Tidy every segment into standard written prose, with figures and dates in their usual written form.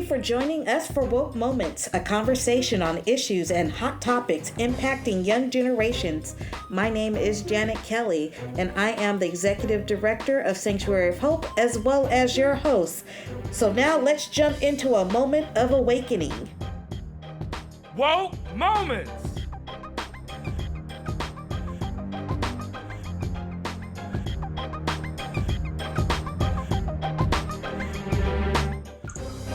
you for joining us for Woke Moments, a conversation on issues and hot topics impacting young generations. My name is Janet Kelly, and I am the Executive Director of Sanctuary of Hope, as well as your host. So now let's jump into a moment of awakening. Woke Moments!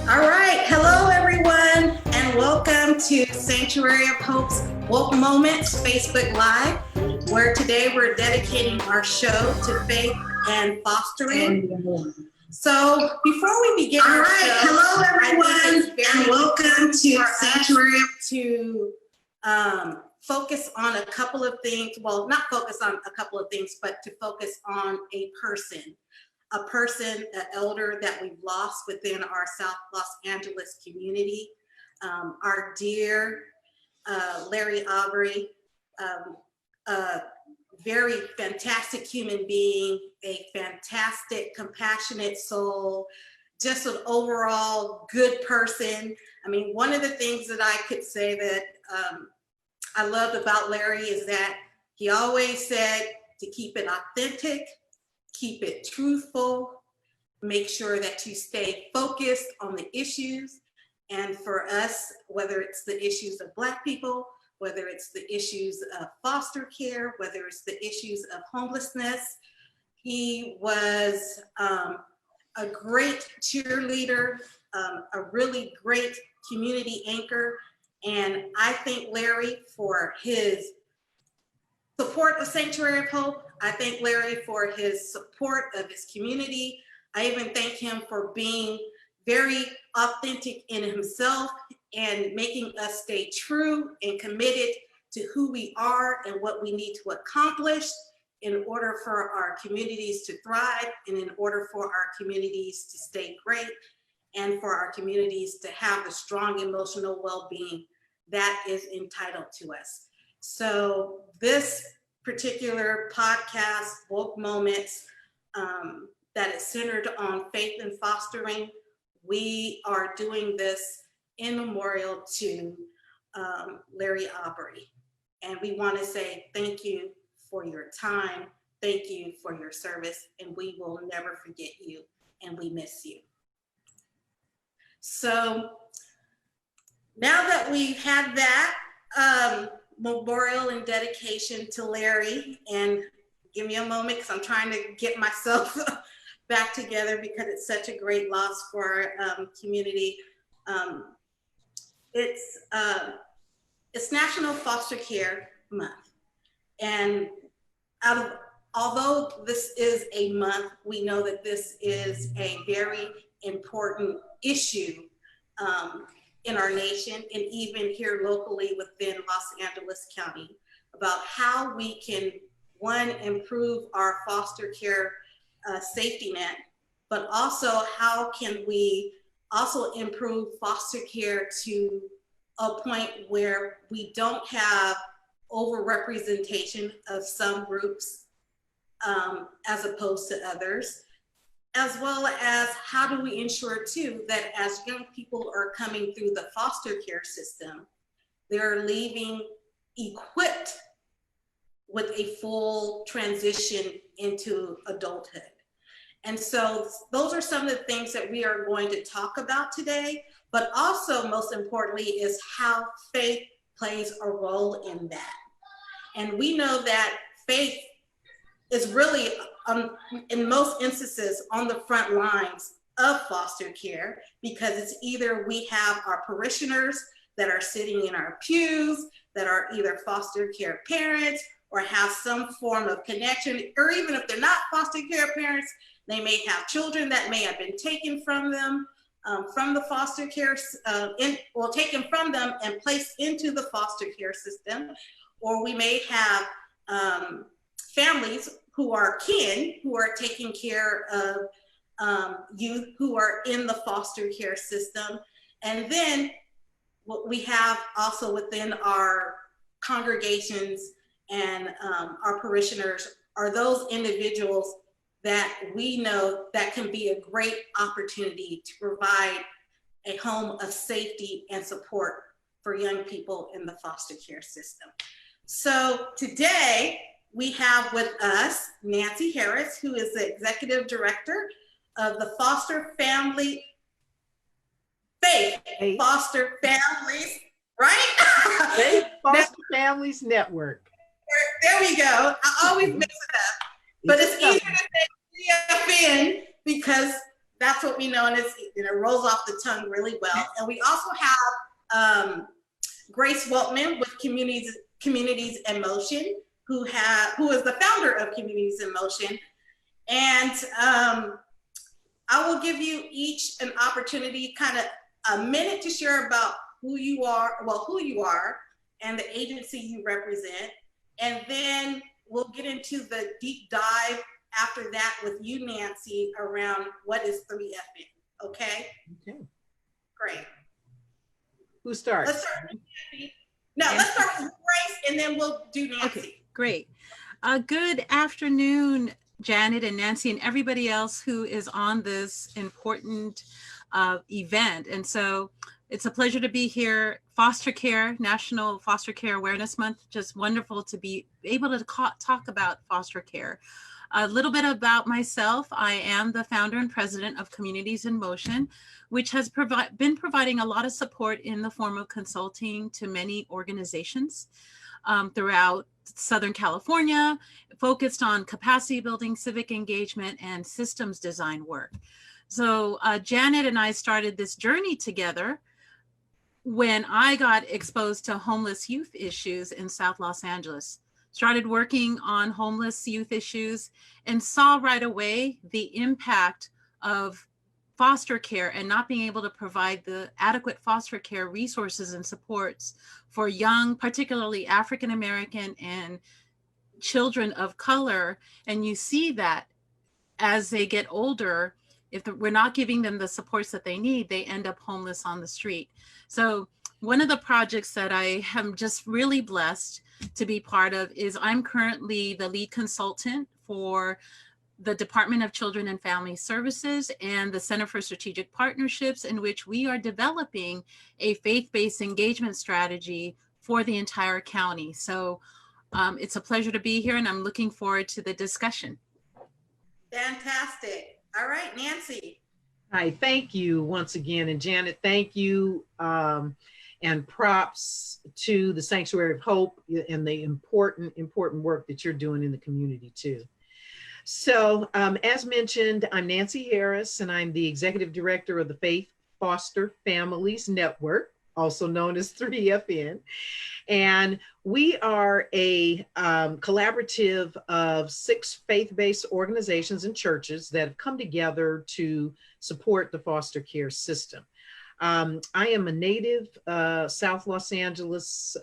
All right, hello everyone, and welcome to Sanctuary of Hope's Woke Moments Facebook Live, where today we're dedicating our show to faith and fostering. So before we begin our show, hello everyone, and welcome to Sanctuary to focus on a couple of things. Well, not focus on a couple of things, but to focus on a person, an elder that we've lost within our South Los Angeles community. Our dear Larry Aubrey, a very fantastic human being, a fantastic, compassionate soul, just an overall good person. I mean, one of the things that I could say that I loved about Larry is that he always said to keep it authentic, keep it truthful, make sure that you stay focused on the issues. And for us, whether it's the issues of Black people, whether it's the issues of foster care, whether it's the issues of homelessness, he was a great cheerleader, a really great community anchor. And I thank Larry for his support of Sanctuary of Hope. I thank Larry for his support of his community. I even thank him for being very authentic in himself and making us stay true and committed to who we are and what we need to accomplish in order for our communities to thrive and in order for our communities to stay great and for our communities to have the strong emotional well-being that is entitled to us. So this particular podcast, Woke Moments, that is centered on faith and fostering, we are doing this in memorial to Larry Aubrey. And we want to say thank you for your time, thank you for your service, and we will never forget you, and we miss you. So now that we've had that, memorial and dedication to Larry, and give me a moment because I'm trying to get myself back together because it's such a great loss for our community. It's National Foster Care Month, and although this is a month, we know that this is a very important issue in our nation and even here locally within Los Angeles County about how we can, one, improve our foster care safety net, but also how can we also improve foster care to a point where we don't have overrepresentation of some groups as opposed to others, as well as how do we ensure too that as young people are coming through the foster care system, they're leaving equipped with a full transition into adulthood. And so those are some of the things that we are going to talk about today, but also most importantly is how faith plays a role in that. And we know that faith is really, in most instances, on the front lines of foster care, because it's either we have our parishioners that are sitting in our pews that are either foster care parents or have some form of connection, or even if they're not foster care parents, they may have children that may have been taken from them, from the foster care, taken from them and placed into the foster care system. Or we may have families who are kin, who are taking care of youth who are in the foster care system. And then what we have also within our congregations and our parishioners are those individuals that we know that can be a great opportunity to provide a home of safety and support for young people in the foster care system. So today we have with us Nancy Harris, who is the Executive Director of the Foster Family Faith Foster Families, right? Faith Foster Families Network. There we go. I always mix it up, but it's easier to say CFN because that's what we know, and it rolls off the tongue really well. And we also have Grace Weltman with Communities in Motion, who is the founder of Communities in Motion. And I will give you each an opportunity, kind of a minute to share about who you are and the agency you represent. And then we'll get into the deep dive after that with you, Nancy, around what is 3FN, okay? Okay. Great. Who starts? Let's start with Nancy. No, let's start with Grace and then we'll do Nancy. Okay, great. Good afternoon, Janet and Nancy and everybody else who is on this important event. And so it's a pleasure to be here. Foster Care, National Foster Care Awareness Month, just wonderful to be able to talk about foster care. A little bit about myself. I am the founder and president of Communities in Motion, which has been providing a lot of support in the form of consulting to many organizations throughout Southern California, focused on capacity building, civic engagement, and systems design work. So Janet and I started this journey together when I got exposed to homeless youth issues in South Los Angeles. Started working on homeless youth issues and saw right away the impact of foster care and not being able to provide the adequate foster care resources and supports for young, particularly African American and children of color. And you see that as they get older, if we're not giving them the supports that they need, they end up homeless on the street. So one of the projects that I am just really blessed to be part of is I'm currently the lead consultant for the Department of Children and Family Services and the Center for Strategic Partnerships, in which we are developing a faith-based engagement strategy for the entire county. So it's a pleasure to be here and I'm looking forward to the discussion. Fantastic. All right, Nancy. Hi, thank you once again. And Janet, thank you. And props to the Sanctuary of Hope and the important work that you're doing in the community too. So as mentioned, I'm Nancy Harris and I'm the Executive Director of the Faith Foster Families Network, also known as 3FN. And we are a collaborative of 6 faith-based organizations and churches that have come together to support the foster care system. I am a native South Los Angeles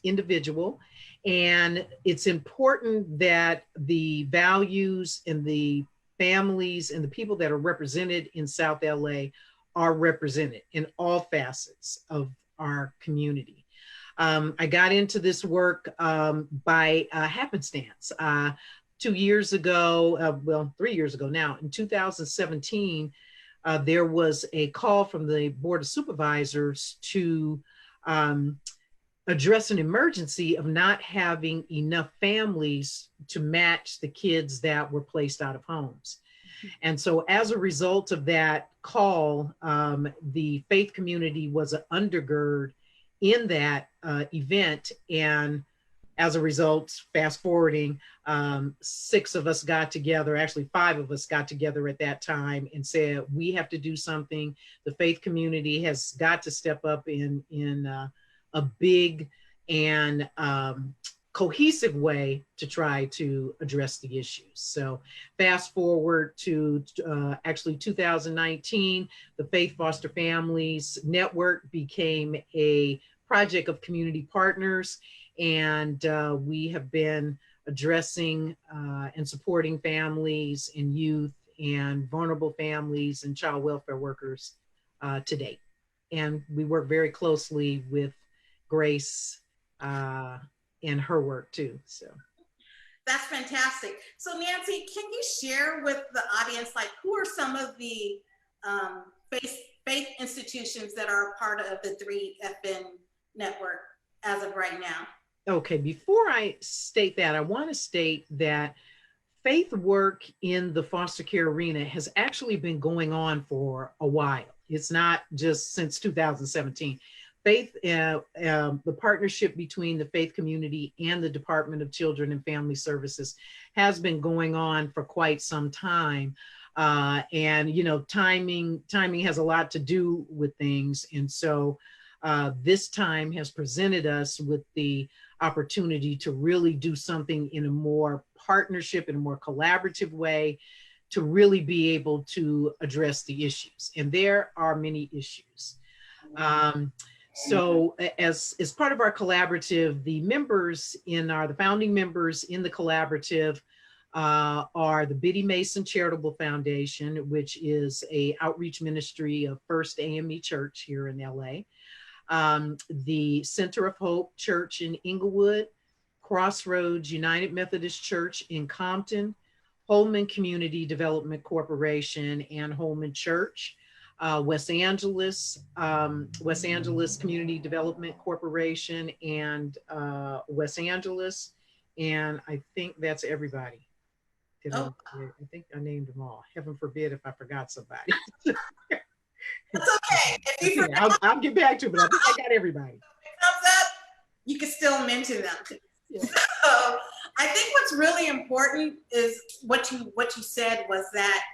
individual, and it's important that the values and the families and the people that are represented in South LA are represented in all facets of our community. I got into this work by happenstance. 2 years ago, well, 3 years ago now, in 2017, there was a call from the Board of Supervisors to address an emergency of not having enough families to match the kids that were placed out of homes. And so as a result of that call, the faith community was an undergird in that event. And as a result, fast forwarding, 6 of us got together, actually 5 of us got together at that time and said, we have to do something. The faith community has got to step up in a big and cohesive way to try to address the issues. So fast forward to actually 2019, the Faith Foster Families Network became a project of community partners. And we have been addressing and supporting families and youth and vulnerable families and child welfare workers to date. And we work very closely with Grace and her work too, so. That's fantastic. So Nancy, can you share with the audience, like, who are some of the faith institutions that are a part of the 3FN network as of right now? Okay, before I state that, I want to state that faith work in the foster care arena has actually been going on for a while. It's not just since 2017. The partnership between the faith community and the Department of Children and Family Services has been going on for quite some time. And timing has a lot to do with things. And so this time has presented us with the opportunity to really do something in a more partnership, in a more collaborative way, to really be able to address the issues. And there are many issues. So as part of our collaborative, the founding members in the collaborative are the Biddy Mason Charitable Foundation, which is a outreach ministry of First AME Church here in LA. The Center of Hope Church in Inglewood, Crossroads United Methodist Church in Compton, Holman Community Development Corporation and Holman Church, West Angeles Community Development Corporation and West Angeles. And I think that's everybody. I think I named them all. Heaven forbid if I forgot somebody. It's okay. If you forget, I'll get back to it, but I think I got everybody. If it comes up, you can still mention them. Yeah. So I think what's really important is what you said was that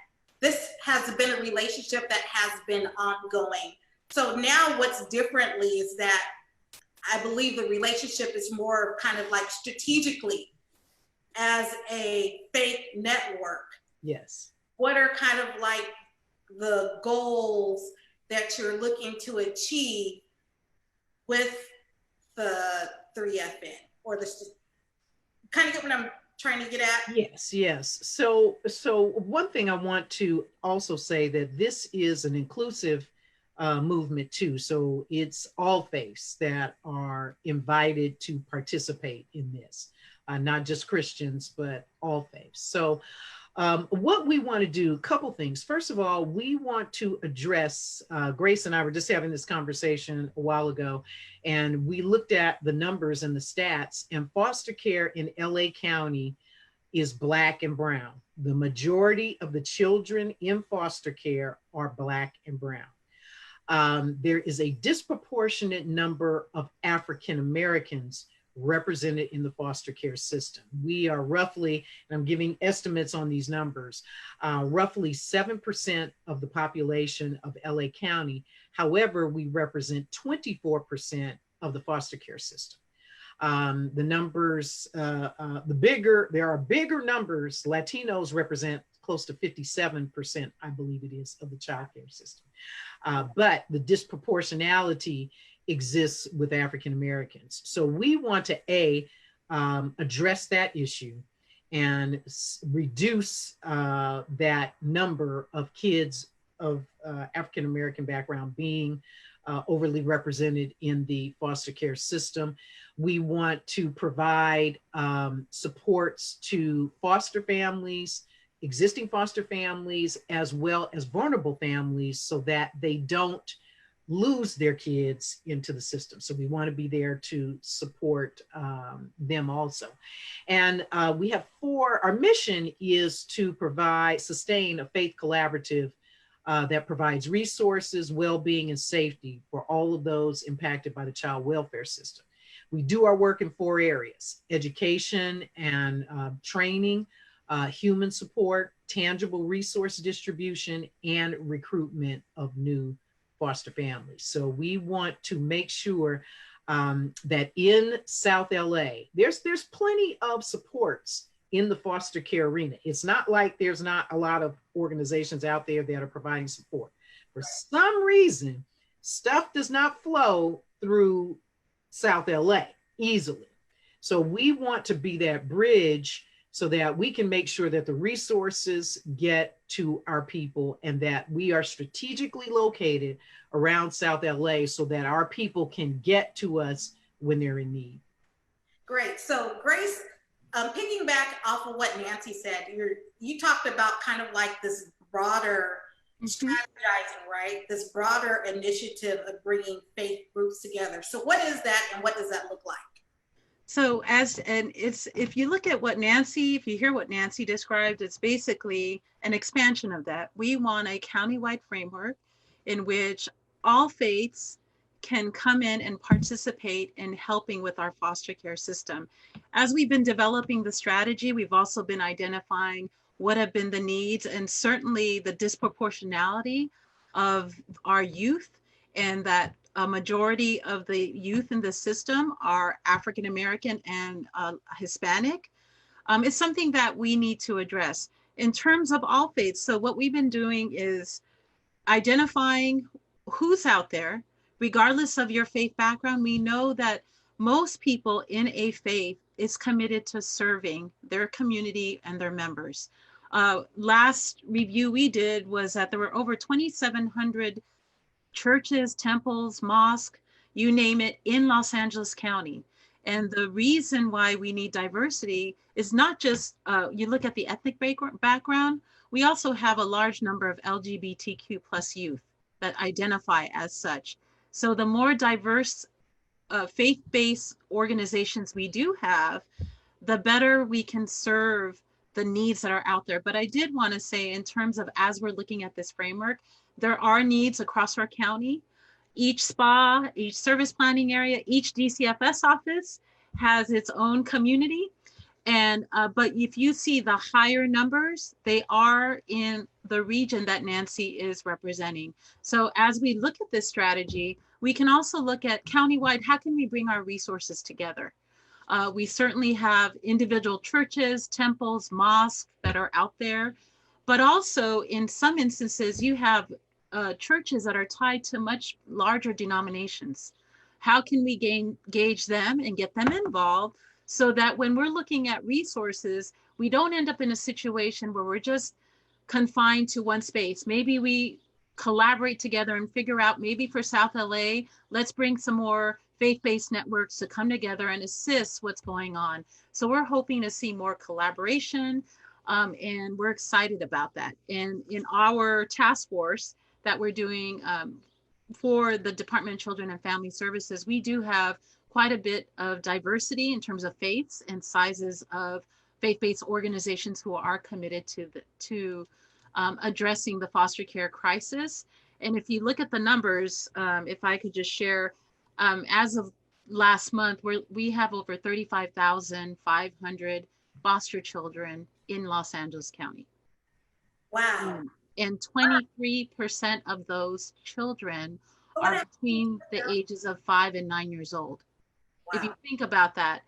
this has been a relationship that has been ongoing. So now what's differently is that I believe the relationship is more kind of like strategically as a faith network. Yes. What are kind of like the goals that you're looking to achieve with the 3FN, or the kind of get what I'm trying to get at? Yes. So one thing I want to also say that this is an inclusive movement too. So it's all faiths that are invited to participate in this, not just Christians, but all faiths. So what we want to do, a couple things. First of all, we want to address, Grace and I were just having this conversation a while ago, and we looked at the numbers and the stats, and foster care in LA County is Black and brown. The majority of the children in foster care are Black and brown. There is a disproportionate number of African Americans represented in the foster care system. We are roughly, and I'm giving estimates on these numbers, roughly 7% of the population of LA County. However, we represent 24% of the foster care system. The numbers, there are bigger numbers. Latinos represent close to 57%, I believe it is, of the child care system. But the disproportionality exists with African Americans. So we want to address that issue and reduce that number of kids of African American background being overly represented in the foster care system. We want to provide supports to foster families, existing foster families, as well as vulnerable families, so that they don't lose their kids into the system. So we want to be there to support them also. And we have our mission is to sustain a faith collaborative that provides resources, well-being, and safety for all of those impacted by the child welfare system. We do our work in 4 areas: education and training, human support, tangible resource distribution, and recruitment of new foster families. So we want to make sure that in South LA, there's plenty of supports in the foster care arena. It's not like there's not a lot of organizations out there that are providing support. For some reason, stuff does not flow through South LA easily. So we want to be that bridge so that we can make sure that the resources get to our people and that we are strategically located around South LA so that our people can get to us when they're in need. Great. So Grace, piggyback off of what Nancy said, you talked about kind of like this broader strategizing, right? This broader initiative of bringing faith groups together. So what is that and what does that look like? So if you look at if you hear what Nancy described, it's basically an expansion of that. We want a countywide framework in which all faiths can come in and participate in helping with our foster care system. As we've been developing the strategy, we've also been identifying what have been the needs and certainly the disproportionality of our youth, and that a majority of the youth in the system are African American and Hispanic. It's something that we need to address in terms of all faiths. So what we've been doing is identifying who's out there, regardless of your faith background. We know that most people in a faith is committed to serving their community and their members. Last review we did was that there were over 2,700 churches, temples, mosques, you name it, in Los Angeles County. And the reason why we need diversity is not just, you look at the ethnic background, we also have a large number of LGBTQ plus youth that identify as such. So the more diverse faith-based organizations we do have, the better we can serve the needs that are out there. But I did want to say, in terms of as we're looking at this framework, there are needs across our county. Each SPA, each service planning area, each DCFS office has its own community. And but if you see the higher numbers, they are in the region that Nancy is representing. So as we look at this strategy, we can also look at countywide, how can we bring our resources together? We certainly have individual churches, temples, mosques that are out there, but also in some instances, you have churches that are tied to much larger denominations. How can we gauge them and get them involved so that when we're looking at resources, we don't end up in a situation where we're just confined to one space? Maybe we collaborate together and figure out, maybe for South LA, let's bring some more faith-based networks to come together and assist what's going on. So we're hoping to see more collaboration, and we're excited about that. And in our task force that we're doing for the Department of Children and Family Services, we do have quite a bit of diversity in terms of faiths and sizes of faith-based organizations who are committed to addressing the foster care crisis. And if you look at the numbers, if I could just share, as of last month, we have over 35,500 foster children in Los Angeles County. Wow. And 23% of those children are between the ages of 5 and 9 years old. Wow. If you think about that,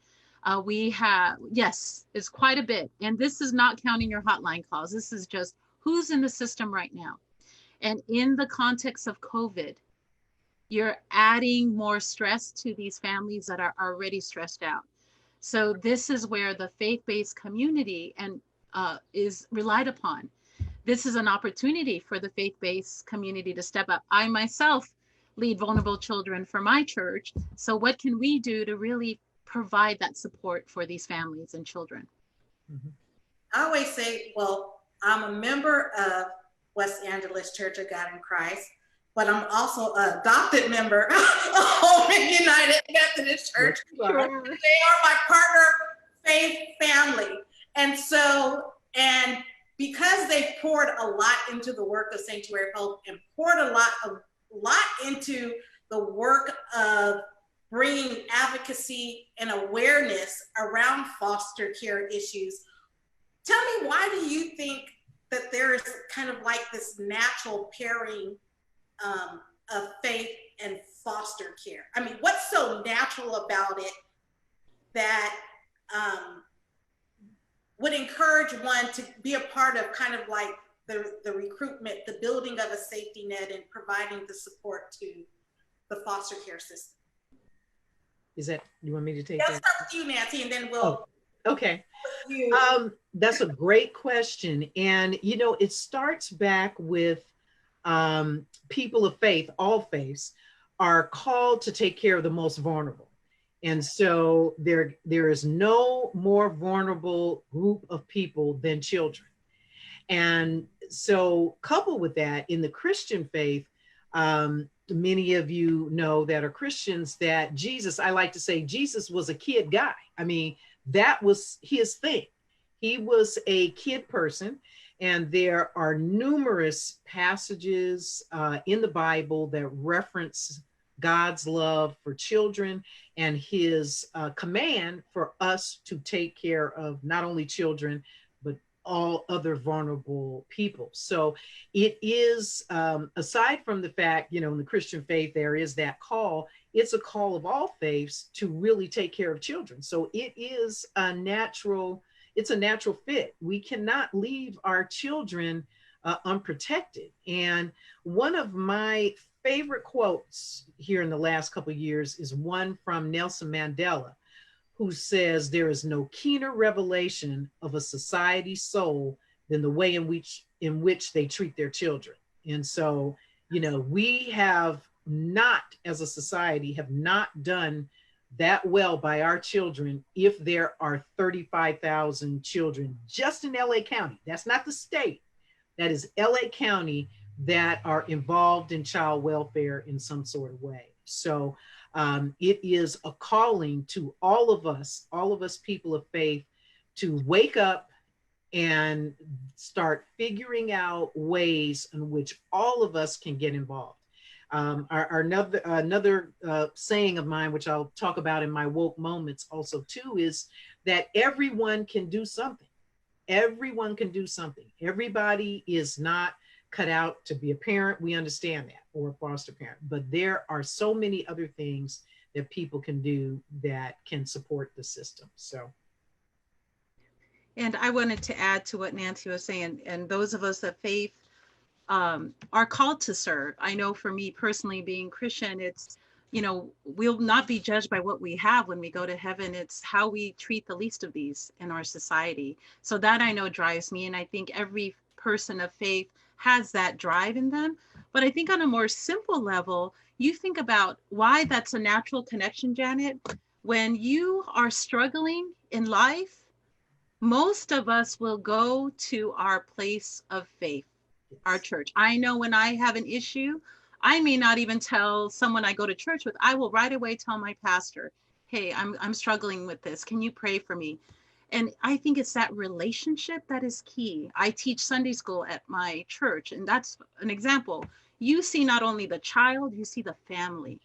we have, yes, it's quite a bit. And this is not counting your hotline calls. This is just who's in the system right now. And in the context of COVID, you're adding more stress to these families that are already stressed out. So this is where the faith-based community is relied upon. This is an opportunity for the faith-based community to step up. I myself lead vulnerable children for my church. So what can we do to really provide that support for these families and children? Mm-hmm. I always say, well, I'm a member of West Angeles Church of God in Christ, but I'm also an adopted member of Holman United Methodist Church. They are my partner faith family. And so, and because they poured a lot into the work of Sanctuary of Hope and poured a lot into the work of bringing advocacy and awareness around foster care issues, tell me, why do you think that there is kind of like this natural pairing of faith and foster care? I mean, what's so natural about it that would encourage one to be a part of kind of like the recruitment, the building of a safety net, and providing the support to the foster care system? Is that, you want me to take that? that? Start with you, Nancy, and then we'll. Oh, okay. That's a great question. And, you know, it starts back with people of faith, all faiths, are called to take care of the most vulnerable. And so there is no more vulnerable group of people than children. And So coupled with that, in the Christian faith, many of you know that are Christians that Jesus, I like to say Jesus was a kid guy. I mean, that was his thing. He was a kid person. And there are numerous passages in the Bible that reference God's love for children and his command for us to take care of not only children, but all other vulnerable people. So it is, aside from the fact, you know, in the Christian faith, there is that call, it's a call of all faiths to really take care of children. So it is a natural, it's a natural fit. We cannot leave our children unprotected. And one of my favorite quotes here in the last couple of years is one from Nelson Mandela, who says, "There is no keener revelation of a society's soul than the way in which they treat their children." And so, you know, we have not, as a society, have not done that well by our children if there are 35,000 children just in LA County. That's not the state. That is LA County that are involved in child welfare in some sort of way. So it is a calling to all of us people of faith, to wake up and start figuring out ways in which all of us can get involved. Another saying of mine, which I'll talk about in my woke moments also too, is that everyone can do something. Everyone can do something. Everybody is not cut out to be a parent. We understand that, or a foster parent, but there are so many other things that people can do that can support the system. So. And I wanted to add to what Nancy was saying, and those of us of faith are called to serve. I know for me personally, being Christian, it's, you know, we'll not be judged by what we have when we go to heaven. It's how we treat the least of these in our society. So that I know drives me. And I think every person of faith has that drive in them. But I think on a more simple level, you think about why that's a natural connection, Janet. When you are struggling in life, most of us will go to our place of faith, our church. I know when I have an issue, I may not even tell someone I go to church with. I will right away tell my pastor, "Hey, I'm struggling with this. Can you pray for me?" And I think it's that relationship that is key. I teach Sunday school at my church, and that's an example. You see not only the child, you see the family.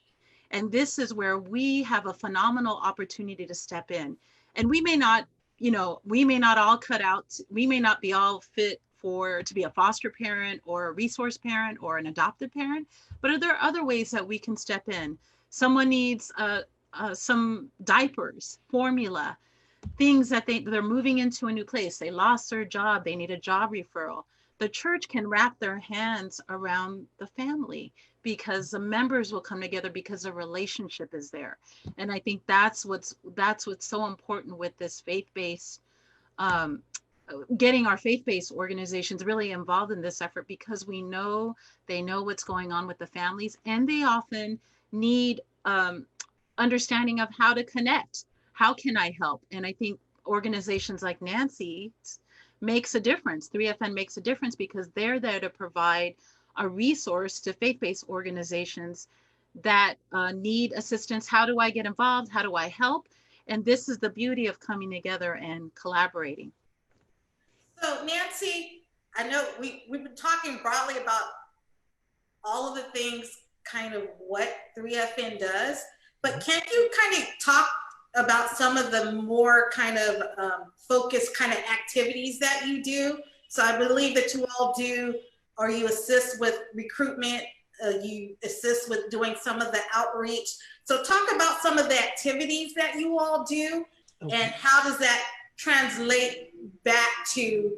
And this is where we have a phenomenal opportunity to step in. And we may not, you know, we may not all cut out, we may not be all fit to be a foster parent or a resource parent or an adopted parent, but are there other ways that we can step in? Someone needs some diapers, formula, things that they're moving into a new place. They lost their job. They need a job referral. The church can wrap their hands around the family because the members will come together because the relationship is there. And I think that's what's so important with this faith-based, getting our faith-based organizations really involved in this effort, because we know they know what's going on with the families, and they often need understanding of how to connect. How can I help? And I think organizations like Nancy's makes a difference. 3FN makes a difference because they're there to provide a resource to faith-based organizations that need assistance. How do I get involved? How do I help? And this is the beauty of coming together and collaborating. So Nancy, I know we've been talking broadly about all of the things, kind of what 3FN does, but can you kind of talk about some of the more kind of focused kind of activities that you do? So I believe that you all do, or you assist with recruitment, you assist with doing some of the outreach. So talk about some of the activities that you all do, okay, and how does that translate back to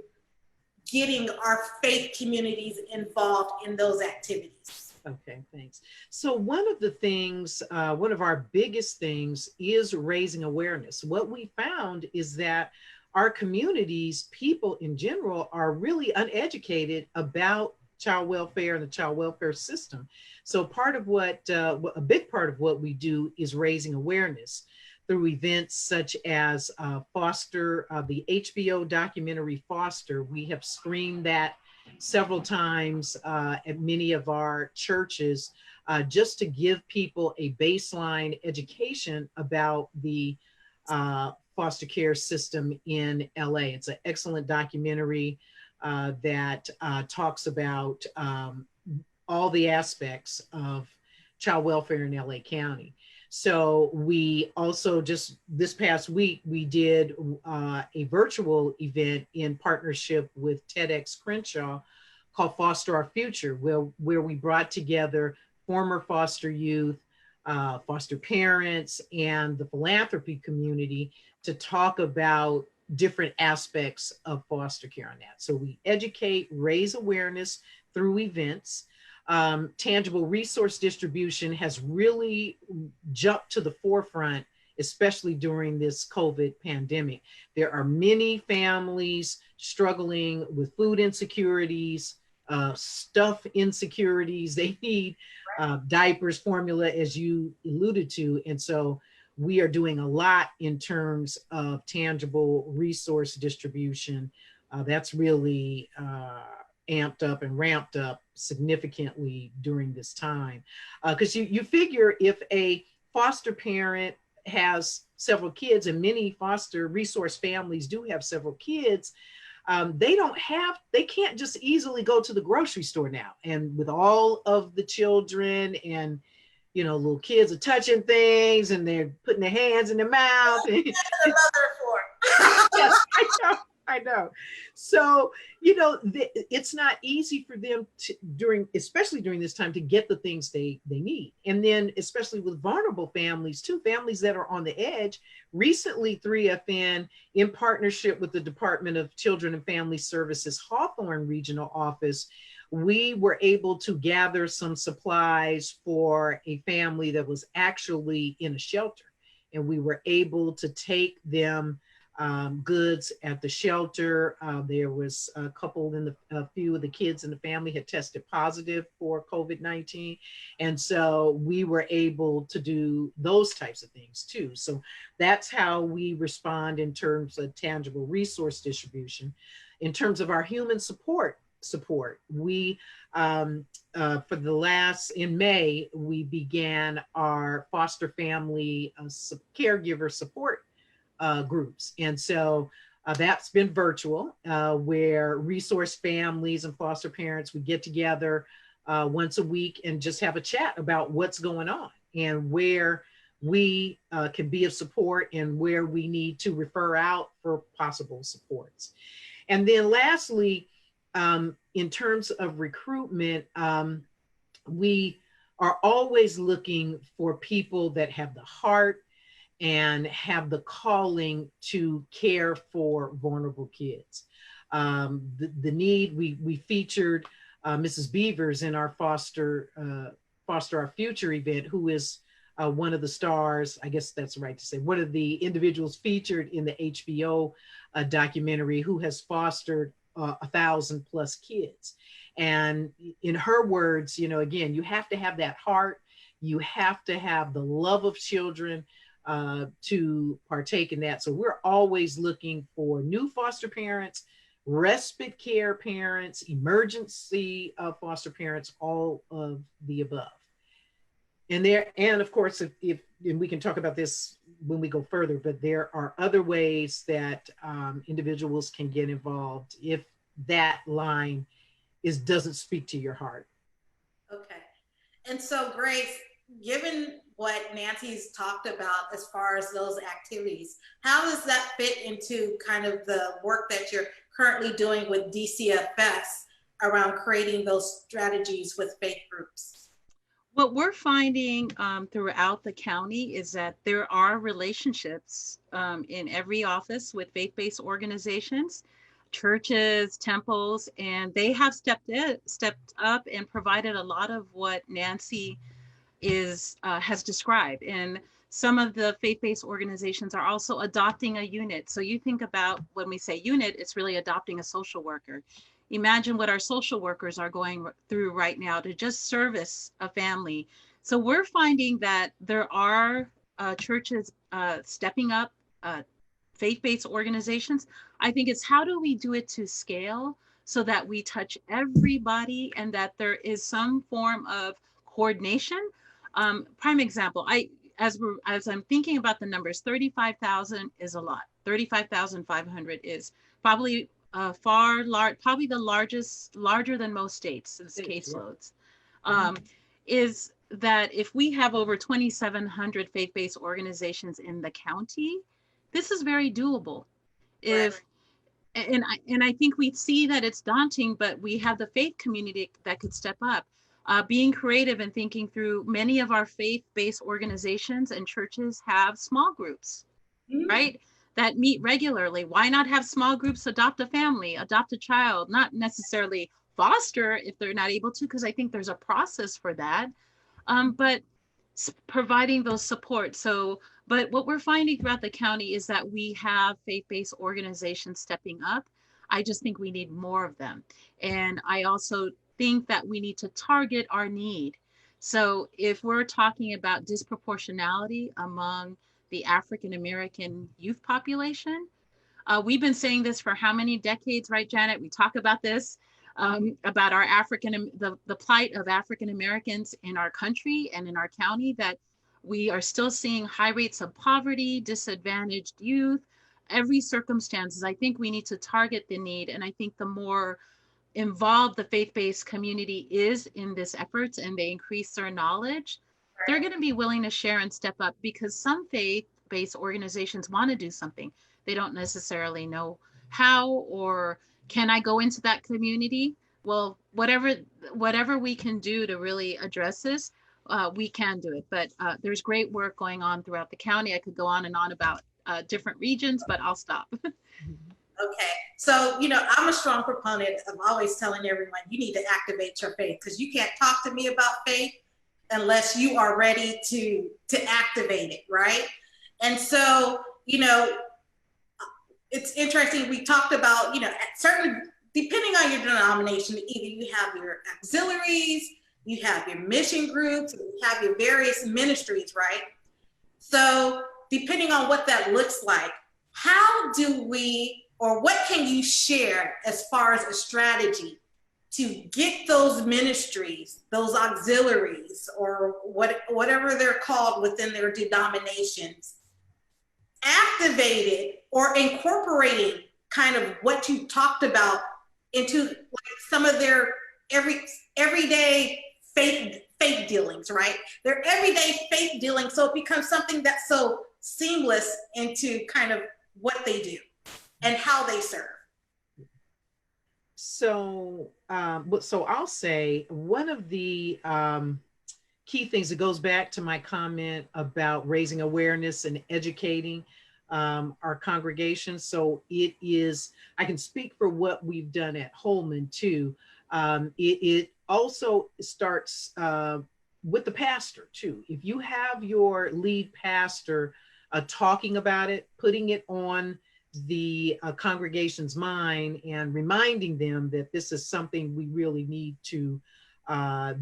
getting our faith communities involved in those activities? Okay, thanks. So one of the things, one of our biggest things is raising awareness. What we found is that our communities, people in general, are really uneducated about child welfare and the child welfare system. So part of what, a big part of what we do is raising awareness through events such as Foster, the HBO documentary Foster. We have screened that several times at many of our churches, just to give people a baseline education about the foster care system in LA. It's an excellent documentary that talks about all the aspects of child welfare in LA County. So we also just this past week, we did a virtual event in partnership with TEDx Crenshaw called Foster Our Future, where we brought together former foster youth, foster parents, and the philanthropy community to talk about different aspects of foster care on that. So we educate, raise awareness through events. Tangible resource distribution has really jumped to the forefront, especially during this COVID pandemic. There are many families struggling with food insecurities, stuff insecurities. They need diapers, formula, as you alluded to. And so we are doing a lot in terms of tangible resource distribution. That's really amped up and ramped up significantly during this time. Because you figure if a foster parent has several kids, and many foster resource families do have several kids, they can't just easily go to the grocery store now. And with all of the children and, you know, little kids are touching things and they're putting their hands in their mouth. Yes, I know. So, you know, it's not easy for them to, especially during this time, to get the things they need. And then especially with vulnerable families too, families that are on the edge. Recently, 3FN, in partnership with the Department of Children and Family Services Hawthorne Regional Office, we were able to gather some supplies for a family that was actually in a shelter. And we were able to take them goods at the shelter. There was a couple a few of the kids in the family had tested positive for COVID-19. And so we were able to do those types of things too. So that's how we respond in terms of tangible resource distribution. In terms of our human support, we, in May, we began our foster family caregiver support groups. And so that's been virtual, where resource families and foster parents, we get together once a week and just have a chat about what's going on and where we can be of support and where we need to refer out for possible supports. And then lastly, in terms of recruitment, we are always looking for people that have the heart and have the calling to care for vulnerable kids. The need, we featured Mrs. Beavers in our Foster Our Future event, who is one of the stars, I guess that's right to say, one of the individuals featured in the HBO documentary, who has fostered 1,000+ kids. And in her words, you know, again, you have to have that heart, you have to have the love of children to partake in that. So we're always looking for new foster parents, respite care parents, emergency foster parents, all of the above. And of course, if and we can talk about this when we go further, but there are other ways that individuals can get involved if that line doesn't speak to your heart. Okay. And so Grace, given what Nancy's talked about as far as those activities, how does that fit into kind of the work that you're currently doing with DCFS around creating those strategies with faith groups? What we're finding throughout the county is that there are relationships in every office with faith-based organizations, churches, temples, and they have stepped up and provided a lot of what Nancy has described. And some of the faith-based organizations are also adopting a unit. So you think about, when we say unit, it's really adopting a social worker. Imagine what our social workers are going through right now to just service a family. So we're finding that there are churches stepping up, faith-based organizations. I think it's how do we do it to scale so that we touch everybody and that there is some form of coordination. Prime example, as I'm thinking about the numbers, 35,000 is a lot. 35,500 is probably probably the larger than most states' caseloads. Is that if we have over 2,700 faith-based organizations in the county, this is very doable. If and I think we see that it's daunting, but we have the faith community that could step up. Being creative and thinking through, many of our faith-based organizations and churches have small groups, right? That meet regularly. Why not have small groups adopt a family, adopt a child, not necessarily foster if they're not able to, because I think there's a process for that, but providing those support. So, but what we're finding throughout the county is that we have faith-based organizations stepping up. I just think we need more of them. And I also think that we need to target our need. So if we're talking about disproportionality among the African American youth population, we've been saying this for how many decades, right, Janet? We talk about this, about our the plight of African Americans in our country and in our county, that we are still seeing high rates of poverty, disadvantaged youth, every circumstances. I think we need to target the need. And I think the more involved the faith-based community is in this efforts and they increase their knowledge, they're going to be willing to share and step up, because some faith-based organizations want to do something. They don't necessarily know how, or can I go into that community? Well, whatever we can do to really address this, we can do it. But there's great work going on throughout the county. I could go on and on about different regions, but I'll stop. Okay, so I'm a strong proponent of always telling everyone you need to activate your faith, because you can't talk to me about faith unless you are ready to activate it, right? And so it's interesting. We talked about certain, depending on your denomination, either you have your auxiliaries, you have your mission groups, you have your various ministries, right? So depending on what that looks like, how do we, or what can you share as far as a strategy to get those ministries, those auxiliaries, or whatever they're called within their denominations, activated or incorporating kind of what you talked about into like some of their everyday faith dealings, right? Their everyday faith dealings, so it becomes something that's so seamless into kind of what they do and how they serve. So, so I'll say one of the key things that goes back to my comment about raising awareness and educating our congregation. So it is, I can speak for what we've done at Holman too. It also starts with the pastor too. If you have your lead pastor talking about it, putting it on the congregation's mind and reminding them that this is something we really need to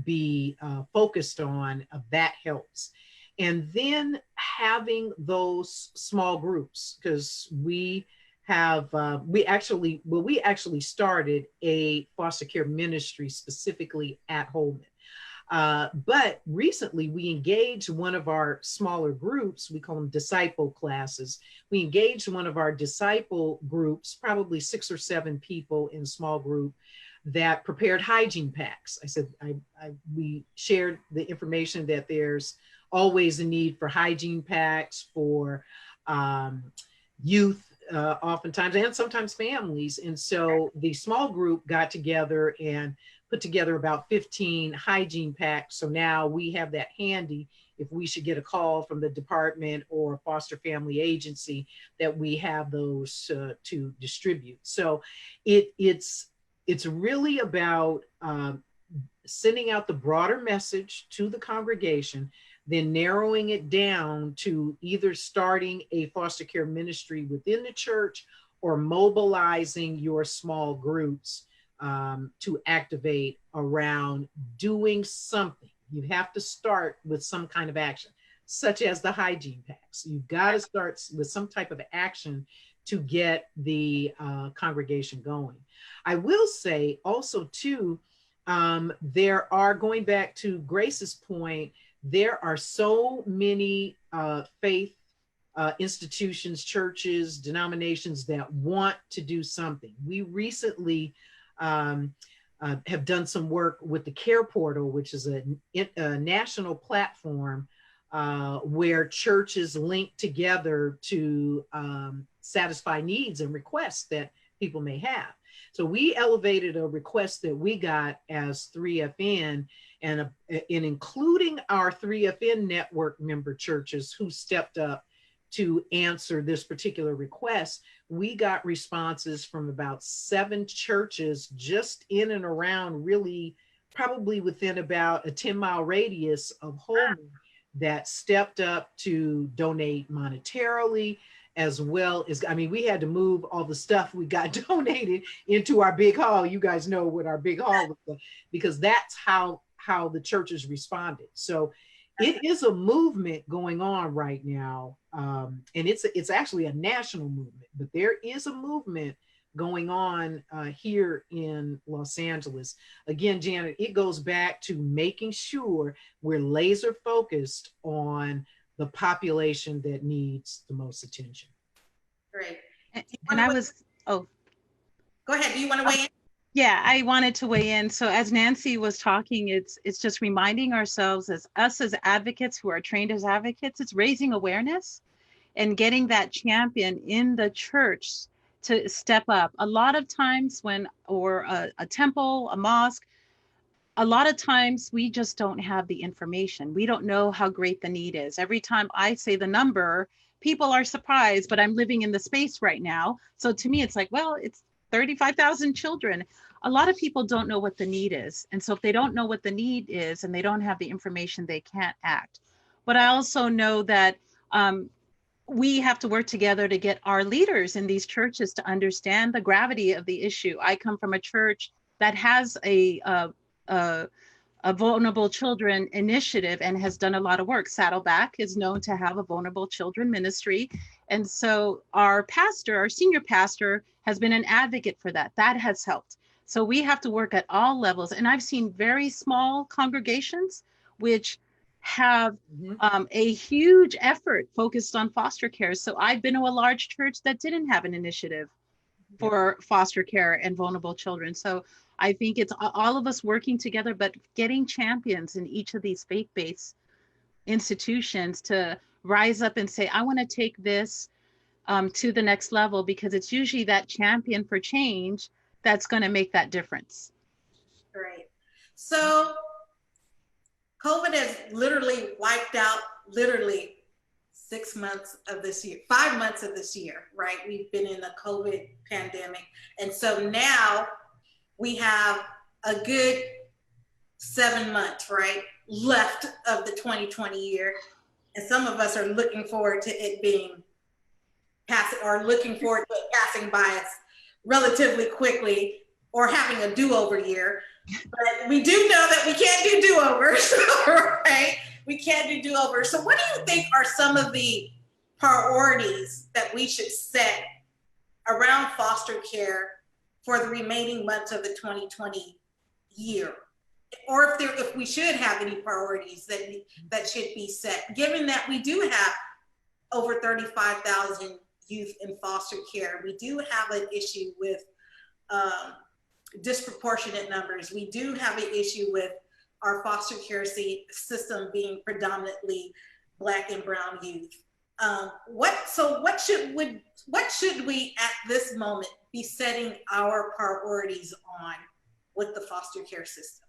be focused on, that helps. And then having those small groups, because we have, we actually started a foster care ministry specifically at Holman. But recently we engaged one of our smaller groups, we call them disciple classes. We engaged one of our disciple groups, probably 6 or 7 people in small group, that prepared hygiene packs. I said, we shared the information that there's always a need for hygiene packs for youth, oftentimes, and sometimes families. And so the small group got together and put together about 15 hygiene packs. So now we have that handy if we should get a call from the department or foster family agency, that we have those to distribute. So it's really about sending out the broader message to the congregation, then narrowing it down to either starting a foster care ministry within the church or mobilizing your small groups to activate around doing something. You have to start with some kind of action, such as the hygiene packs. You've got to start with some type of action to get the congregation going. I will say also too, there are, going back to Grace's point, there are so many faith institutions, churches, denominations that want to do something. We recently have done some work with the Care Portal, which is a national platform where churches link together to satisfy needs and requests that people may have. So we elevated a request that we got as 3FN, and in including our 3FN network member churches who stepped up to answer this particular request. We got responses from about 7 churches just in and around, really probably within about a 10-mile radius of Holman, that stepped up to donate monetarily, as well as, I mean, we had to move all the stuff we got donated into our big hall. You guys know what our big hall was, because that's how the churches responded. So it is a movement going on right now. And it's actually a national movement, but there is a movement going on here in Los Angeles. Again, Janet, it goes back to making sure we're laser focused on the population that needs the most attention. Great. And I was, oh. Go ahead. Do you want to weigh in? Yeah, I wanted to weigh in. So as Nancy was talking, it's just reminding ourselves, as us as advocates who are trained as advocates, it's raising awareness and getting that champion in the church to step up. A lot of times when, or a temple, a mosque, a lot of times we just don't have the information. We don't know how great the need is. Every time I say the number, people are surprised, but I'm living in the space right now. So to me, it's like, well, it's 35,000 children. A lot of people don't know what the need is. And so if they don't know what the need is and they don't have the information, they can't act. But I also know that we have to work together to get our leaders in these churches to understand the gravity of the issue. I come from a church that has a vulnerable children initiative and has done a lot of work. Saddleback is known to have a vulnerable children ministry. And so our pastor, our senior pastor, has been an advocate for that. That has helped. So we have to work at all levels. And I've seen very small congregations which have a huge effort focused on foster care. So I've been to a large church that didn't have an initiative for foster care and vulnerable children. So I think it's all of us working together, but getting champions in each of these faith-based institutions to rise up and say, I want to take this to the next level, because it's usually that champion for change that's going to make that difference. Great. So COVID has literally wiped out literally 6 months of this year, 5 months of this year, right? We've been in the COVID pandemic. And so now we have a good 7 months, right, left of the 2020 year. And some of us are looking forward to it being passing, or looking forward to it passing by us relatively quickly, or having a do-over year. But we do know that we can't do do-overs, right? We can't do do-overs. So what do you think are some of the priorities that we should set around foster care for the remaining months of the 2020 year? Or if we should have any priorities that should be set, given that we do have over 35,000 youth in foster care. We do have an issue with disproportionate numbers. We do have an issue with our foster care system being predominantly Black and brown youth. What should we at this moment be setting our priorities on with the foster care system?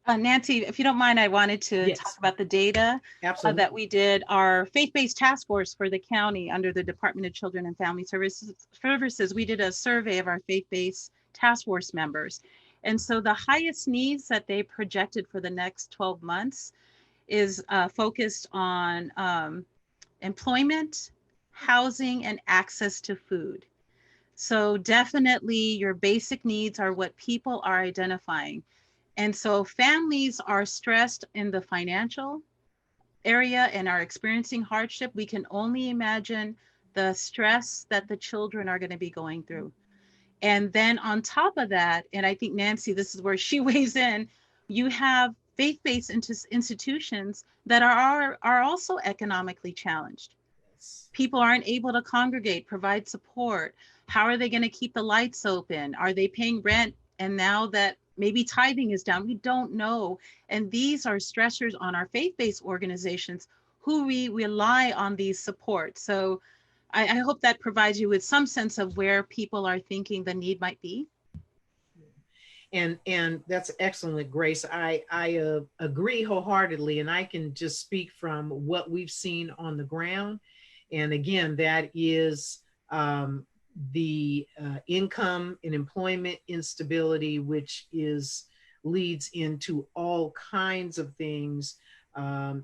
Nancy, if you don't mind, I wanted to talk about the data that we did. Our faith-based task force for the county under the Department of Children and Family Services, we did a survey of our faith-based task force members. And so the highest needs that they projected for the next 12 months is focused on employment, housing, and access to food. So definitely your basic needs are what people are identifying. And so families are stressed in the financial area and are experiencing hardship. We can only imagine the stress that the children are going to be going through. And then on top of that, and I think Nancy, this is where she weighs in, you have faith-based institutions that are also economically challenged. People aren't able to congregate, provide support. How are they going to keep the lights open? Are they paying rent? And now that maybe tithing is down, we don't know. And these are stressors on our faith-based organizations who we rely on these supports. So I hope that provides you with some sense of where people are thinking the need might be. And that's excellent, Grace. I agree wholeheartedly, and I can just speak from what we've seen on the ground. And again, that is the income and employment instability, which leads into all kinds of things,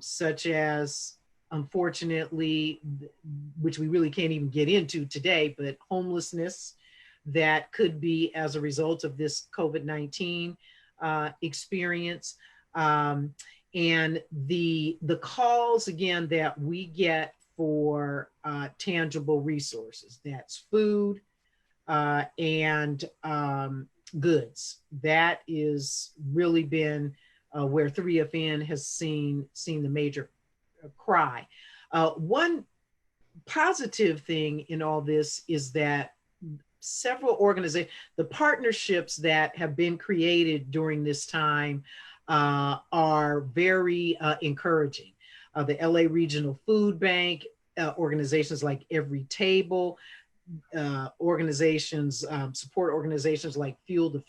such as, unfortunately, which we really can't even get into today, but homelessness that could be as a result of this COVID-19 experience. And the calls, again, that we get for tangible resources, that's food and goods. That is really been where 3FN has seen the major cry. One positive thing in all this is that several organizations, the partnerships that have been created during this time are very encouraging. The LA Regional Food Bank, organizations like Every Table, organizations, support organizations like Fuel the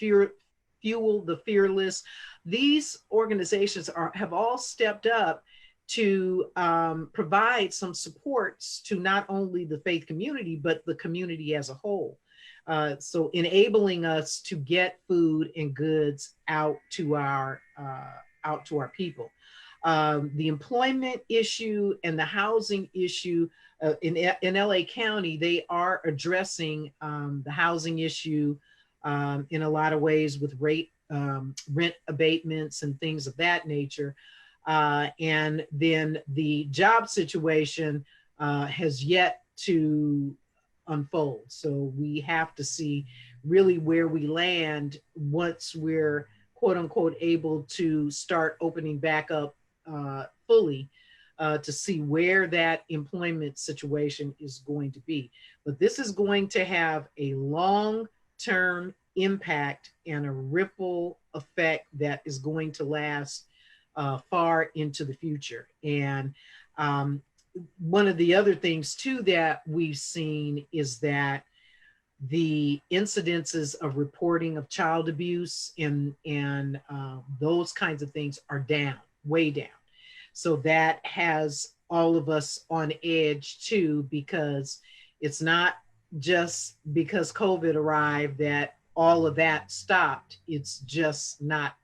Fearless. These organizations have all stepped up to provide some supports to not only the faith community, but the community as a whole. So enabling us to get food and goods out to our people. The employment issue and the housing issue in LA County, they are addressing the housing issue in a lot of ways with rent abatements and things of that nature. And then the job situation has yet to unfold. So we have to see really where we land once we're quote unquote able to start opening back up fully to see where that employment situation is going to be. But this is going to have a long-term impact and a ripple effect that is going to last far into the future. And one of the other things too that we've seen is that the incidences of reporting of child abuse and those kinds of things are down, way down. So that has all of us on edge too, because it's not just because COVID arrived that all of that stopped. It's just not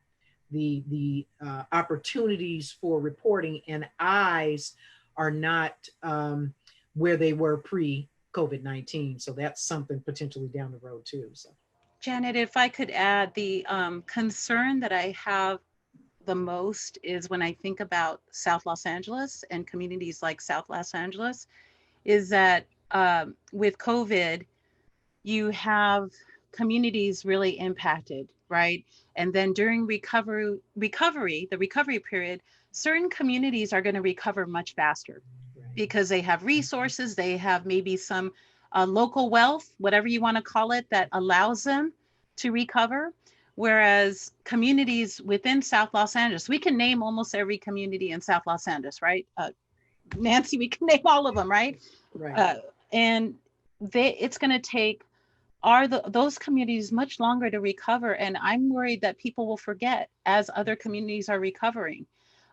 the opportunities for reporting and eyes are not where they were pre-COVID-19. So that's something potentially down the road too. So, Janet, if I could add, the concern that I have the most is when I think about South Los Angeles and communities like South Los Angeles, is that with COVID, you have communities really impacted, right? And then during the recovery period, certain communities are going to recover much faster because they have resources, they have maybe some local wealth, whatever you want to call it, that allows them to recover. Whereas communities within South Los Angeles, we can name almost every community in South Los Angeles, right? Nancy, we can name all of them, right? Right. And it's going to take those communities much longer to recover. And I'm worried that people will forget as other communities are recovering.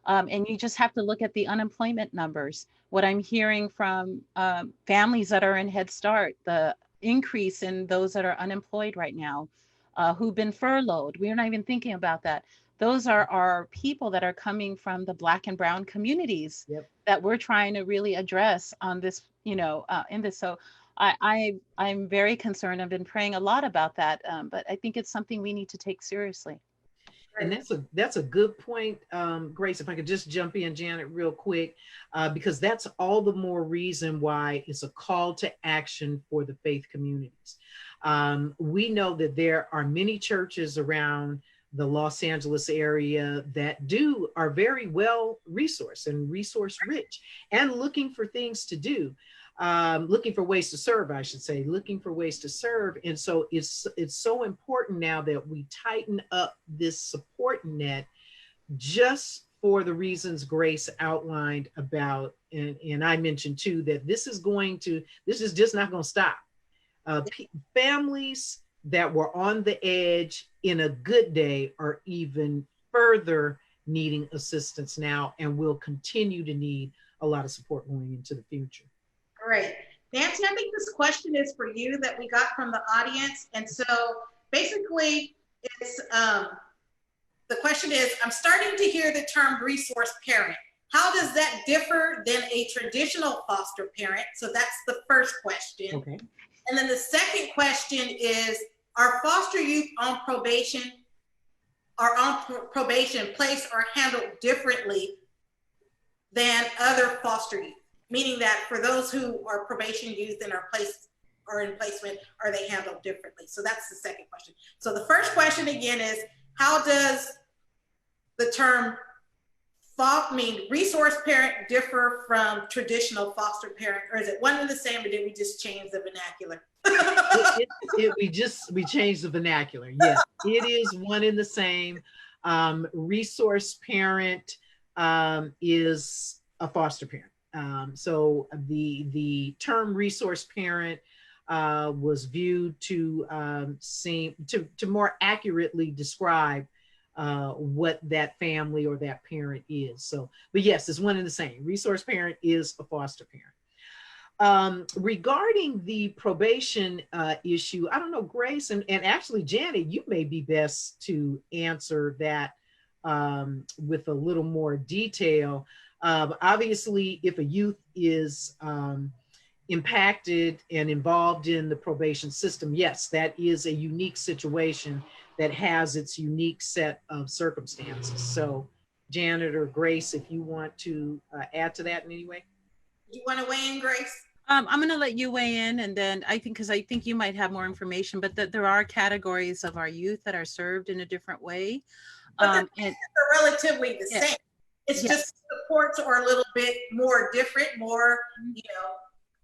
And you just have to look at the unemployment numbers. What I'm hearing from families that are in Head Start, the increase in those that are unemployed right now, who've been furloughed. We're not even thinking about that. Those are our people that are coming from the Black and Brown communities. Yep. That we're trying to really address on this, in this. So I'm very concerned. I've been praying a lot about that, but I think it's something we need to take seriously. And that's a good point, Grace. If I could just jump in, Janet, real quick, because that's all the more reason why it's a call to action for the faith communities. We know that there are many churches around the Los Angeles area that are very well resourced and resource rich and looking for things to do. Looking for ways to serve, I should say, looking for ways to serve. And so it's so important now that we tighten up this support net just for the reasons Grace outlined about, and I mentioned too, that this is just not going to stop. Families that were on the edge in a good day are even further needing assistance now and will continue to need a lot of support going into the future. Great. Nancy, I think this question is for you that we got from the audience. And so basically it's, the question is, I'm starting to hear the term resource parent. How does that differ than a traditional foster parent? So that's the first question. Okay. And then the second question is, are foster youth on probation placed or handled differently than other foster youth? Meaning that for those who are probation youth and are in placement, are they handled differently? So that's the second question. So the first question again is, how does the term resource parent differ from traditional foster parent, or is it one and the same, or did we just change the vernacular? We changed the vernacular. Yes, it is one and the same. Resource parent is a foster parent. So the term resource parent was viewed to more accurately describe what that family or that parent is. So, but yes, it's one and the same. Resource parent is a foster parent. Regarding the probation issue, I don't know, Grace, and actually Janet, you may be best to answer that with a little more detail. Obviously, if a youth is impacted and involved in the probation system, yes, that is a unique situation that has its unique set of circumstances. So Janet or Grace, if you want to add to that in any way. You want to weigh in, Grace? I'm going to let you weigh in, and then because I think you might have more information, but that there are categories of our youth that are served in a different way. But they're relatively the same. It's just reports are a little bit more different, more,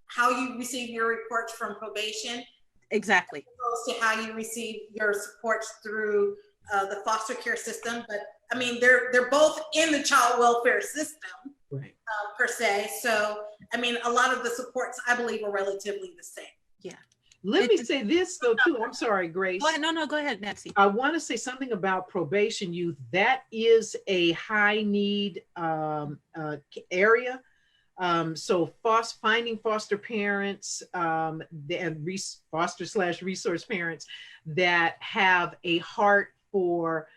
how you receive your reports from probation. Exactly. As opposed to how you receive your supports through the foster care system. But I mean, they're both in the child welfare system, right, per se. So, I mean, a lot of the supports, I believe, are relatively the same. Yeah. Let me say this though too. I'm sorry, Grace. Go ahead. No, go ahead, Nancy. I want to say something about probation youth. That is a high need area. So finding foster parents and foster/resource parents that have a heart for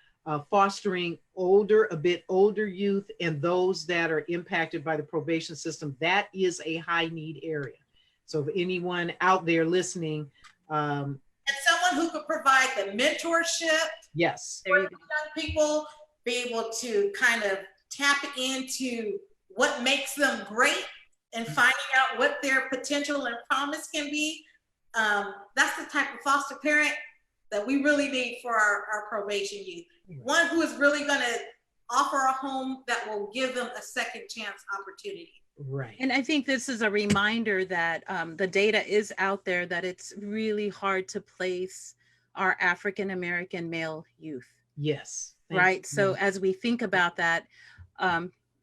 fostering a bit older youth and those that are impacted by the probation system, that is a high need area. So if anyone out there listening, and someone who could provide the mentorship, yes, for young people, be able to kind of tap into what makes them great and finding out what their potential and promise can be. That's the type of foster parent that we really need for our probation youth. One who is really going to offer a home that will give them a second chance opportunity. Right. And I think this is a reminder that the data is out there that it's really hard to place our African-American male youth. Yes. Right. So as we think about that,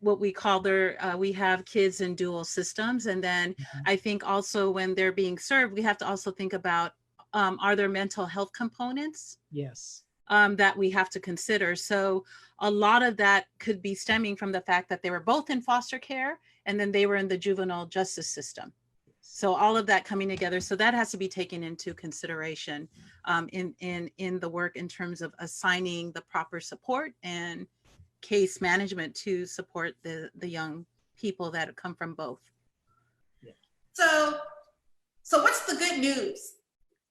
what we call we have kids in dual systems. And then I think also when they're being served, we have to also think about, are there mental health components? Yes. That we have to consider. So a lot of that could be stemming from the fact that they were both in foster care and then they were in the juvenile justice system. So all of that coming together. So that has to be taken into consideration in the work in terms of assigning the proper support and case management to support the young people that come from both. So what's the good news?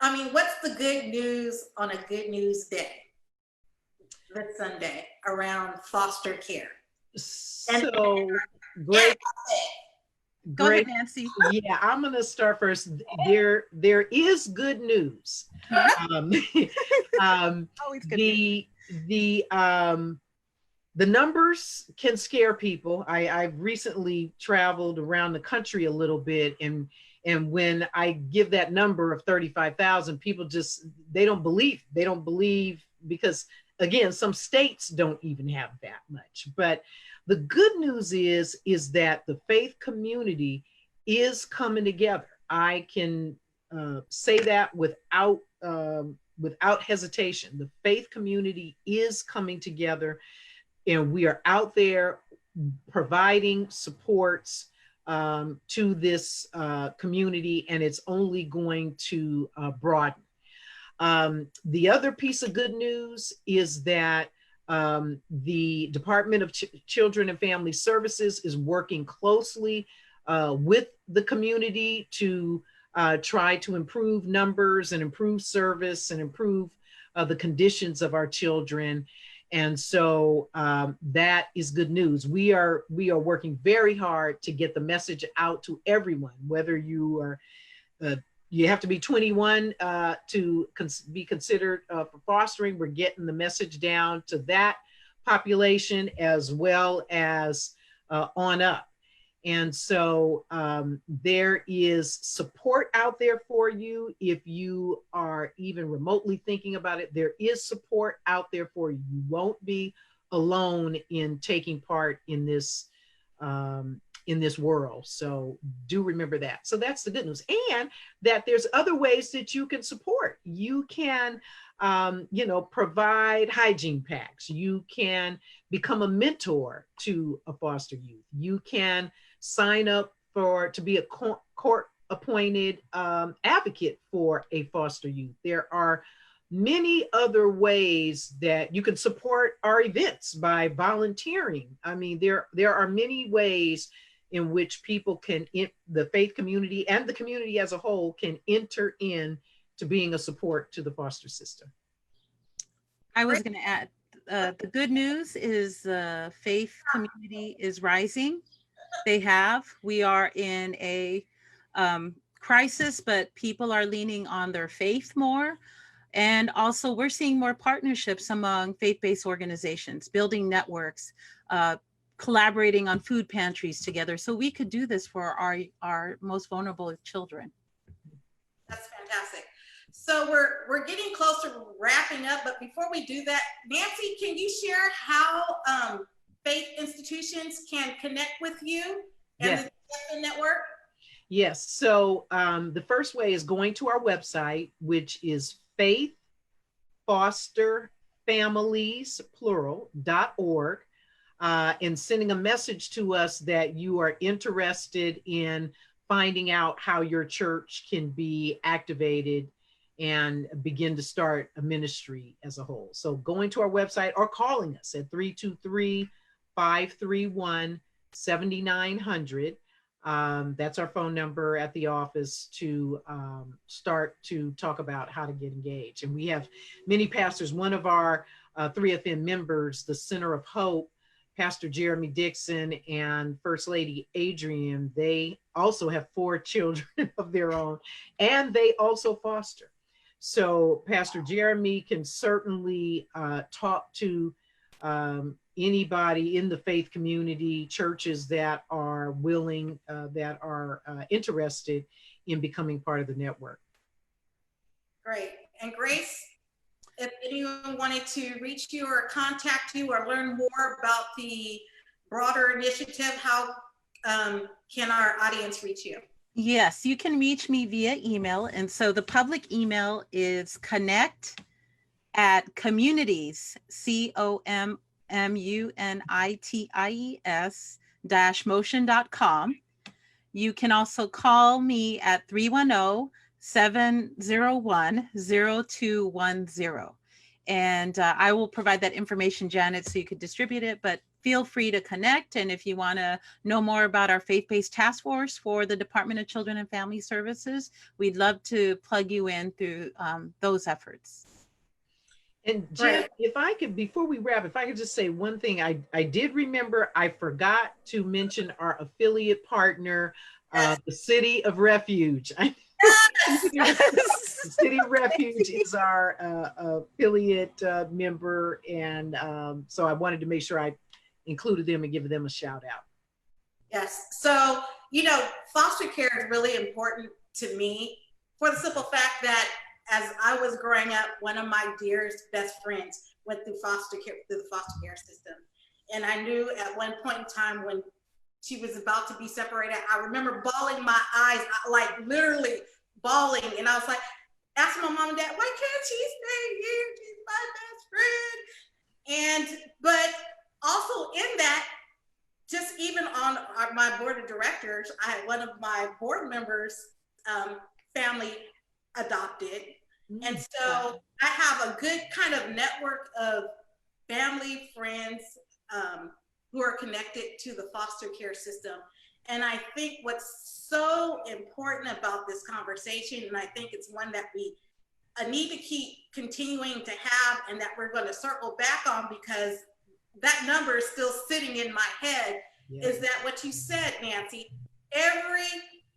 I mean, what's the good news on a good news day? this Sunday around foster care. So great. Go ahead, Great. Nancy. Yeah, I'm going to start first. There is good news. Always good news. The numbers can scare people. I've recently traveled around the country a little bit, and when I give that number of 35,000, people just they don't believe because again, some states don't even have that much. But the good news is that the faith community is coming together. I can say that without hesitation. The faith community is coming together, and we are out there providing supports to this community, and it's only going to broaden. The other piece of good news is that the Department of Children and Family Services is working closely with the community to try to improve numbers and improve service and improve the conditions of our children. And so that is good news. We are working very hard to get the message out to everyone, whether you are you have to be 21 to be considered for fostering. We're getting the message down to that population as well as on up. And so there is support out there for you. If you are even remotely thinking about it, there is support out there for you. You won't be alone in taking part in this world. So do remember that. So that's the good news. And that there's other ways that you can support. You can, provide hygiene packs. You can become a mentor to a foster youth. You can sign up to be a court appointed advocate for a foster youth. There are many other ways that you can support our events by volunteering. I mean, there are many ways in which people can, the faith community and the community as a whole, can enter in to being a support to the foster system. I was going to add, the good news is the faith community is rising. We are in a crisis, but people are leaning on their faith more. And also we're seeing more partnerships among faith-based organizations, building networks, collaborating on food pantries together. So we could do this for our most vulnerable children. That's fantastic. So we're getting close to wrapping up, but before we do that, Nancy, can you share how faith institutions can connect with you and the network? Yes. So the first way is going to our website, which is faithfosterfamilies.org, and sending a message to us that you are interested in finding out how your church can be activated and begin to start a ministry as a whole. So going to our website or calling us at 323-531-7900. That's our phone number at the office to start to talk about how to get engaged. And we have many pastors. One of our 3FM members, the Center of Hope, Pastor Jeremy Dixon and First Lady Adrian, they also have 4 children of their own, and they also foster. So Pastor Jeremy can certainly talk to anybody in the faith community, churches that are willing, that are interested in becoming part of the network. Great. And Grace, if anyone wanted to reach you or contact you or learn more about the broader initiative, how can our audience reach you? Yes, you can reach me via email. And so the public email is connect@communities, COMMUNITIES-motion.com. You can also call me at 310-701-0210. And I will provide that information, Janet, so you could distribute it, but feel free to connect. And if you want to know more about our faith-based task force for the Department of Children and Family Services, we'd love to plug you in through those efforts. And Jen, if I could, before we wrap, if I could just say one thing, I did remember, I forgot to mention our affiliate partner, the City of Refuge. The City of Refuge is our affiliate member, and so I wanted to make sure I included them and give them a shout out. Yes. So, foster care is really important to me for the simple fact that as I was growing up, one of my dearest best friends went through the foster care system. And I knew at one point in time when she was about to be separated, I remember bawling my eyes, like literally bawling. And I was like, asking my mom and dad, why can't she stay here? She's my best friend. But also in that, just even on my board of directors, I had one of my board members, family adopted. And so I have a good kind of network of family, friends who are connected to the foster care system. And I think what's so important about this conversation, and I think it's one that we need to keep continuing to have and that we're going to circle back on because that number is still sitting in my head, is that what you said, Nancy, every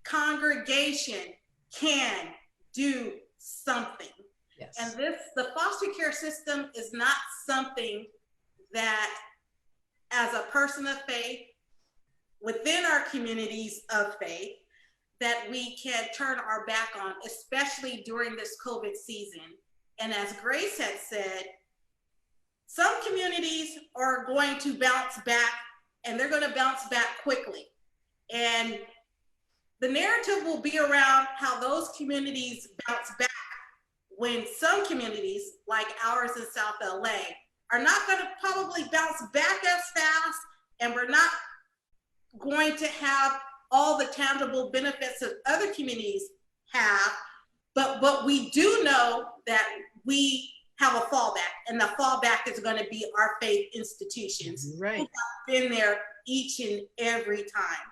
congregation can do something. Yes. And the foster care system is not something that as a person of faith within our communities of faith that we can turn our back on, especially during this COVID season. And as Grace had said, some communities are going to bounce back and they're going to bounce back quickly. And the narrative will be around how those communities bounce back when some communities like ours in South LA are not going to probably bounce back as fast, and we're not going to have all the tangible benefits that other communities have, but we do know that we have a fallback, and the fallback is going to be our faith institutions. Right. Who have been there each and every time.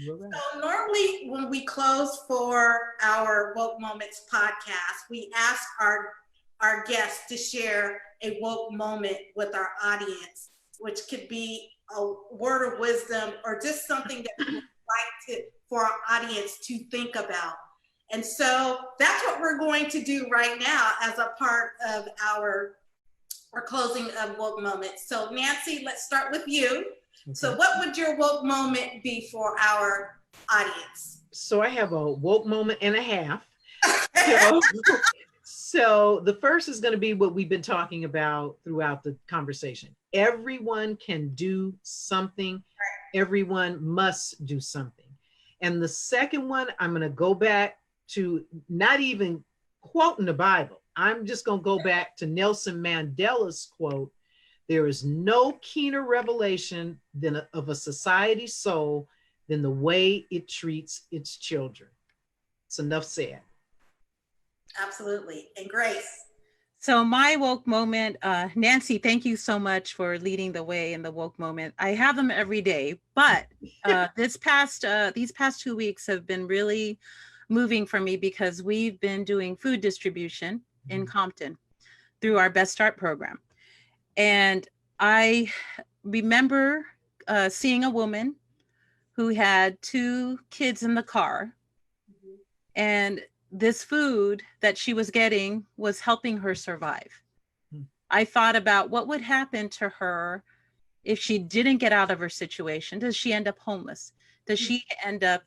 Right. So normally when we close for our Woke Moments podcast, we ask our guests to share a woke moment with our audience, which could be a word of wisdom or just something that we would like for our audience to think about. And so that's what we're going to do right now as a part of our closing of Woke Moments. So Nancy, let's start with you. Okay. So what would your woke moment be for our audience? So I have a woke moment and a half. So the first is going to be what we've been talking about throughout the conversation. Everyone can do something. Everyone must do something. And the second one, I'm going to go back to not even quoting the Bible. I'm just going to go back to Nelson Mandela's quote. There is no keener revelation of a society's soul than the way it treats its children. It's enough said. Absolutely. And Grace? So my woke moment, Nancy, thank you so much for leading the way in the woke moment. I have them every day, but these past 2 weeks have been really moving for me because we've been doing food distribution in Compton through our Best Start program. And I remember seeing a woman who had 2 kids in the car, and this food that she was getting was helping her survive. I thought about what would happen to her if she didn't get out of her situation. Does she end up homeless? Does she end up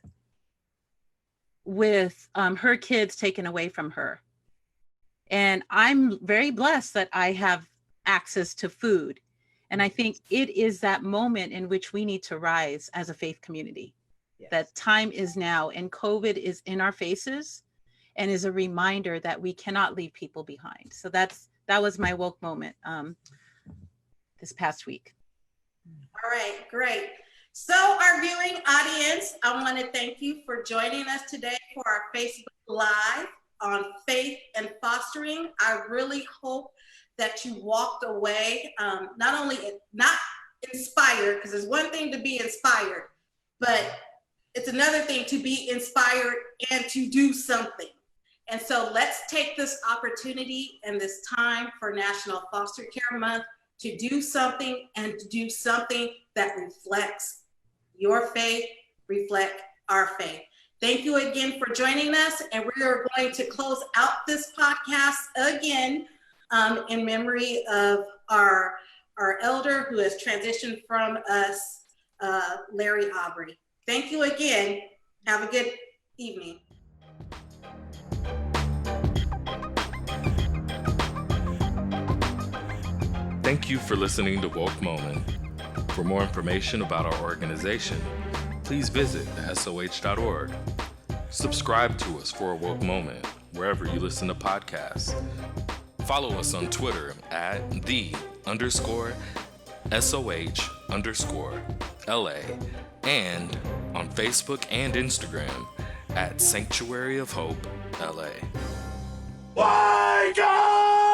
with her kids taken away from her? And I'm very blessed that I have access to food. And I think it is that moment in which we need to rise as a faith community. Yes. That time is now, and COVID is in our faces and is a reminder that we cannot leave people behind. So that was my woke moment this past week. All right, great. So our viewing audience, I want to thank you for joining us today for our Facebook Live on faith and fostering. I really hope that you walked away not inspired, because it's one thing to be inspired, but it's another thing to be inspired and to do something. And so let's take this opportunity and this time for National Foster Care Month to do something, and to do something that reflects your faith, reflect our faith. Thank you again for joining us, and we are going to close out this podcast again in memory of our elder who has transitioned from us, Larry Aubrey. Thank you again. Have a good evening. Thank you for listening to Woke Moment. For more information about our organization, please visit soh.org. Subscribe to us for a Woke Moment wherever you listen to podcasts. Follow us on Twitter at @the_SOH_LA and on Facebook and Instagram at Sanctuary of Hope LA. Wake up!